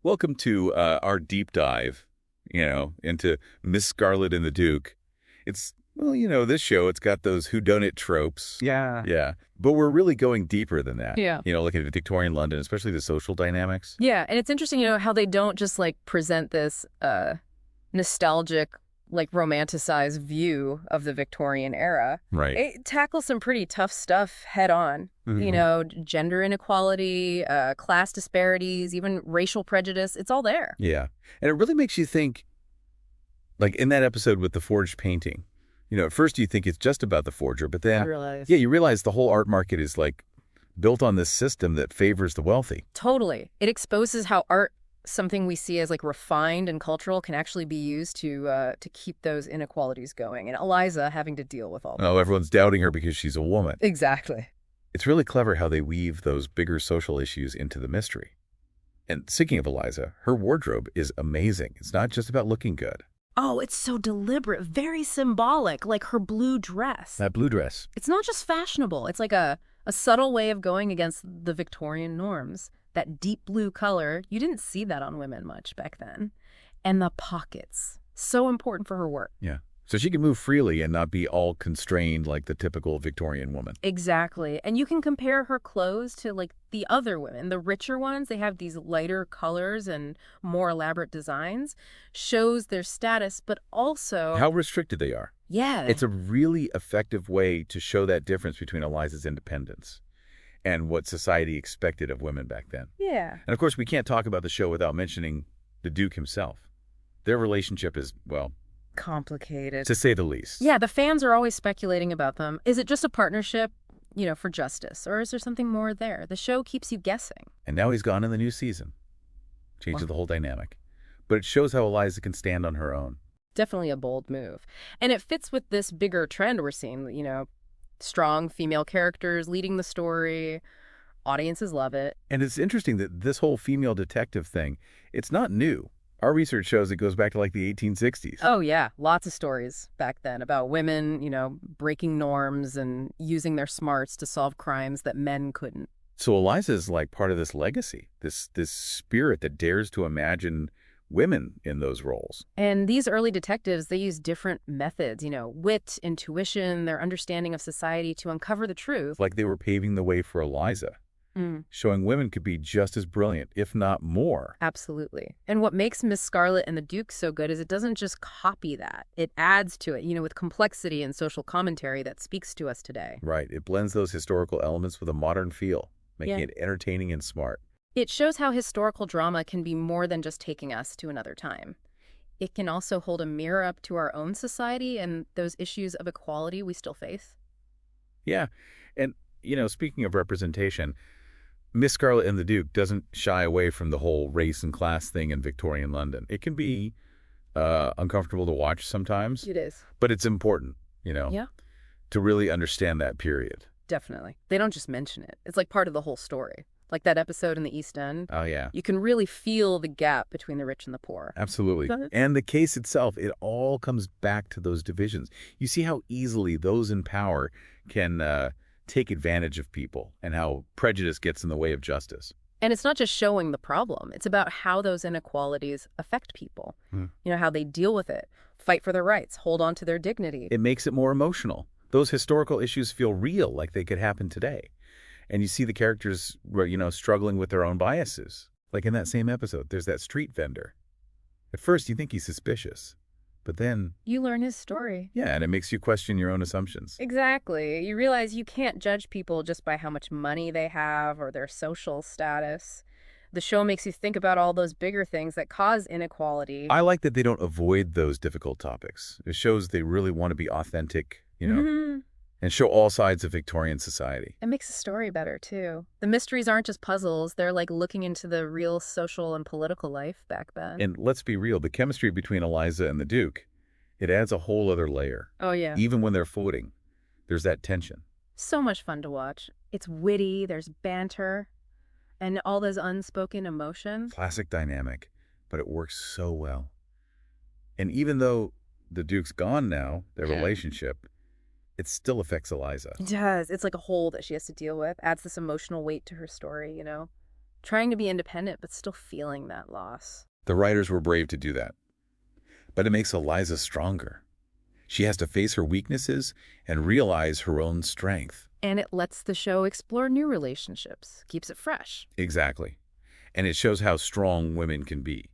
Welcome to our deep dive, into Miss Scarlet and the Duke. This show, it's got those whodunit tropes. Yeah. Yeah. But we're really going deeper than that. Yeah. Looking at Victorian London, especially the social dynamics. Yeah, and it's interesting, how they don't just present this nostalgic, romanticized view of the Victorian era. Right. It tackles some pretty tough stuff head on. Gender inequality, class disparities, even racial prejudice. It's all there. Yeah. And it really makes you think, like in that episode with the forged painting, at first you think it's just about the forger, but then, you realize the whole art market is built on this system that favors the wealthy. Totally. It exposes how art, something we see as refined and cultural, can actually be used to keep those inequalities going. And Eliza having to deal with all that. Oh, everyone's doubting her because she's a woman. Exactly. It's really clever how they weave those bigger social issues into the mystery. And speaking of Eliza, her wardrobe is amazing. It's not just about looking good. Oh, it's so deliberate, very symbolic, like her blue dress. That blue dress. It's not just fashionable. It's like a subtle way of going against the Victorian norms. That deep blue color, you didn't see that on women much back then. And the pockets, so important for her work. Yeah. So she can move freely and not be all constrained like the typical Victorian woman. Exactly. And you can compare her clothes to the other women. The richer ones, they have these lighter colors and more elaborate designs. Shows their status, but also how restricted they are. Yeah. It's a really effective way to show that difference between Eliza's independence and what society expected of women back then. Yeah. And of course, we can't talk about the show without mentioning the Duke himself. Their relationship is, well, complicated, to say the least. Yeah, the fans are always speculating about them. Is it just a partnership, for justice? Or is there something more there? The show keeps you guessing. And now he's gone in the new season. Changes the whole dynamic. But it shows how Eliza can stand on her own. Definitely a bold move. And it fits with this bigger trend we're seeing, strong female characters leading the story. Audiences love it. And it's interesting that this whole female detective thing, it's not new. Our research shows it goes back to the 1860s. Oh, yeah. Lots of stories back then about women, breaking norms and using their smarts to solve crimes that men couldn't. So Eliza's part of this legacy, this spirit that dares to imagine women in those roles. And these early detectives, they use different methods, wit, intuition, their understanding of society to uncover the truth. Like they were paving the way for Eliza. Showing women could be just as brilliant, if not more. Absolutely. And what makes Miss Scarlet and the Duke so good is it doesn't just copy that. It adds to it, with complexity and social commentary that speaks to us today. Right. It blends those historical elements with a modern feel, making it entertaining and smart. It shows how historical drama can be more than just taking us to another time. It can also hold a mirror up to our own society and those issues of equality we still face. Yeah. And, speaking of representation, Miss Scarlet and the Duke doesn't shy away from the whole race and class thing in Victorian London. It can be uncomfortable to watch sometimes. It is. But it's important, to really understand that period. Definitely. They don't just mention it. It's part of the whole story. Like that episode in the East End. Oh, yeah. You can really feel the gap between the rich and the poor. Absolutely. And the case itself, it all comes back to those divisions. You see how easily those in power can take advantage of people and how prejudice gets in the way of justice. And it's not just showing the problem. It's about how those inequalities affect people. How they deal with it, fight for their rights, hold on to their dignity. It makes it more emotional. Those historical issues feel real, like they could happen today. And you see the characters, struggling with their own biases. Like in that same episode, there's that street vendor. At first, you think he's suspicious. But then you learn his story. Yeah, and it makes you question your own assumptions. Exactly. You realize you can't judge people just by how much money they have or their social status. The show makes you think about all those bigger things that cause inequality. I like that they don't avoid those difficult topics. It shows they really want to be authentic, and show all sides of Victorian society. It makes the story better, too. The mysteries aren't just puzzles. They're looking into the real social and political life back then. And let's be real, the chemistry between Eliza and the Duke, it adds a whole other layer. Oh, yeah. Even when they're floating, there's that tension. So much fun to watch. It's witty, there's banter, and all those unspoken emotions. Classic dynamic, but it works so well. And even though the Duke's gone now, their relationship, it still affects Eliza. It does. It's like a hole that she has to deal with. Adds this emotional weight to her story, trying to be independent but still feeling that loss. The writers were brave to do that. But it makes Eliza stronger. She has to face her weaknesses and realize her own strength. And it lets the show explore new relationships, keeps it fresh. Exactly. And it shows how strong women can be.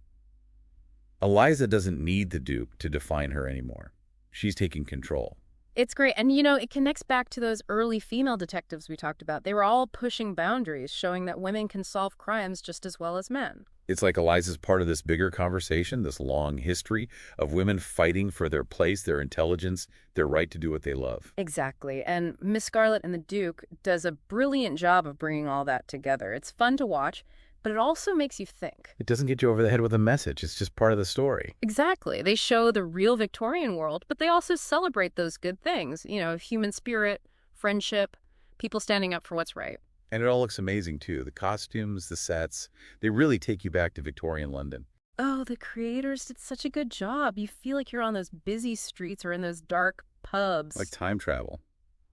Eliza doesn't need the Duke to define her anymore. She's taking control. It's great. And, it connects back to those early female detectives we talked about. They were all pushing boundaries, showing that women can solve crimes just as well as men. It's like Eliza's part of this bigger conversation, this long history of women fighting for their place, their intelligence, their right to do what they love. Exactly. And Miss Scarlet and the Duke does a brilliant job of bringing all that together. It's fun to watch, but it also makes you think. It doesn't get you over the head with a message. It's just part of the story. Exactly. They show the real Victorian world, but they also celebrate those good things, human spirit, friendship, people standing up for what's right. And it all looks amazing, too. The costumes, the sets, they really take you back to Victorian London. Oh, the creators did such a good job. You feel like you're on those busy streets or in those dark pubs. Like time travel.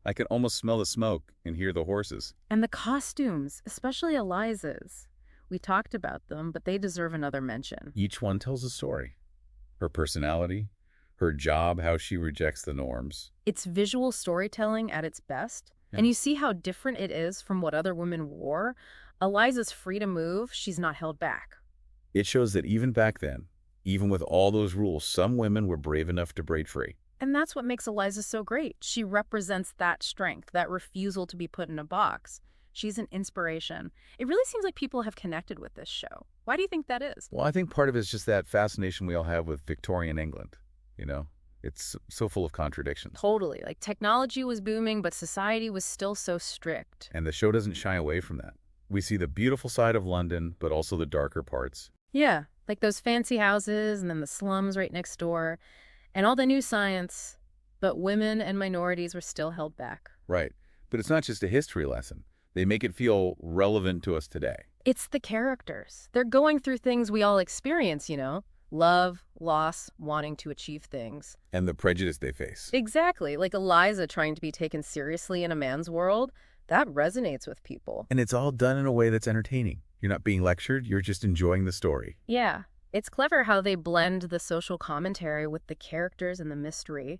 I can almost smell the smoke and hear the horses. And the costumes, especially Eliza's. We talked about them, but they deserve another mention. Each one tells a story. Her personality, her job, how she rejects the norms. It's visual storytelling at its best. Yeah. And you see how different it is from what other women wore. Eliza's free to move. She's not held back. It shows that even back then, even with all those rules, some women were brave enough to break free. And that's what makes Eliza so great. She represents that strength, that refusal to be put in a box. She's an inspiration. It really seems like people have connected with this show. Why do you think that is? Well, I think part of it is just that fascination we all have with Victorian England, It's so full of contradictions. Totally. Like technology was booming, but society was still so strict. And the show doesn't shy away from that. We see the beautiful side of London, but also the darker parts. Yeah, like those fancy houses and then the slums right next door and all the new science, but women and minorities were still held back. Right. But it's not just a history lesson. They make it feel relevant to us today. It's the characters. They're going through things we all experience, love, loss, wanting to achieve things. And the prejudice they face. Exactly. Like Eliza trying to be taken seriously in a man's world. That resonates with people. And it's all done in a way that's entertaining. You're not being lectured. You're just enjoying the story. Yeah. It's clever how they blend the social commentary with the characters and the mystery.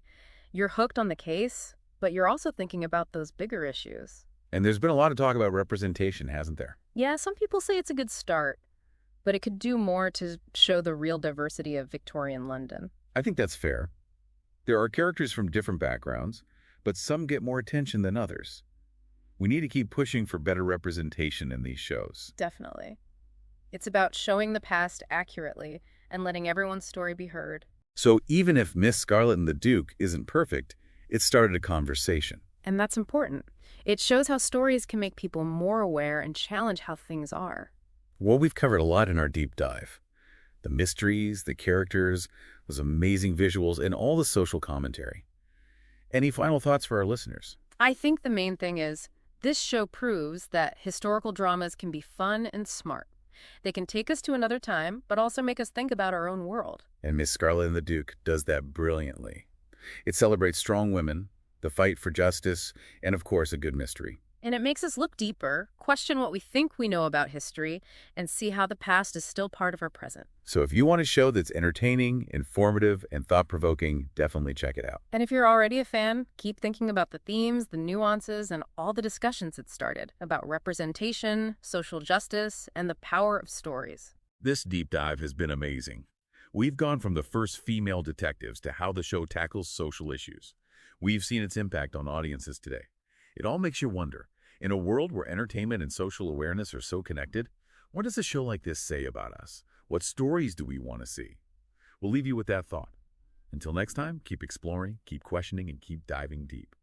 You're hooked on the case, but you're also thinking about those bigger issues. And there's been a lot of talk about representation, hasn't there? Yeah, some people say it's a good start, but it could do more to show the real diversity of Victorian London. I think that's fair. There are characters from different backgrounds, but some get more attention than others. We need to keep pushing for better representation in these shows. Definitely. It's about showing the past accurately and letting everyone's story be heard. So even if Miss Scarlet and the Duke isn't perfect, it started a conversation. And that's important. It shows how stories can make people more aware and challenge how things are. Well, we've covered a lot in our deep dive. The mysteries, the characters, those amazing visuals, and all the social commentary. Any final thoughts for our listeners? I think the main thing is this show proves that historical dramas can be fun and smart. They can take us to another time, but also make us think about our own world. And Miss Scarlet and the Duke does that brilliantly. It celebrates strong women, the fight for justice, and of course, a good mystery. And it makes us look deeper, question what we think we know about history, and see how the past is still part of our present. So if you want a show that's entertaining, informative, and thought-provoking, definitely check it out. And if you're already a fan, keep thinking about the themes, the nuances, and all the discussions it started about representation, social justice, and the power of stories. This deep dive has been amazing. We've gone from the first female detectives to how the show tackles social issues. We've seen its impact on audiences today. It all makes you wonder, in a world where entertainment and social awareness are so connected, what does a show like this say about us? What stories do we want to see? We'll leave you with that thought. Until next time, keep exploring, keep questioning, and keep diving deep.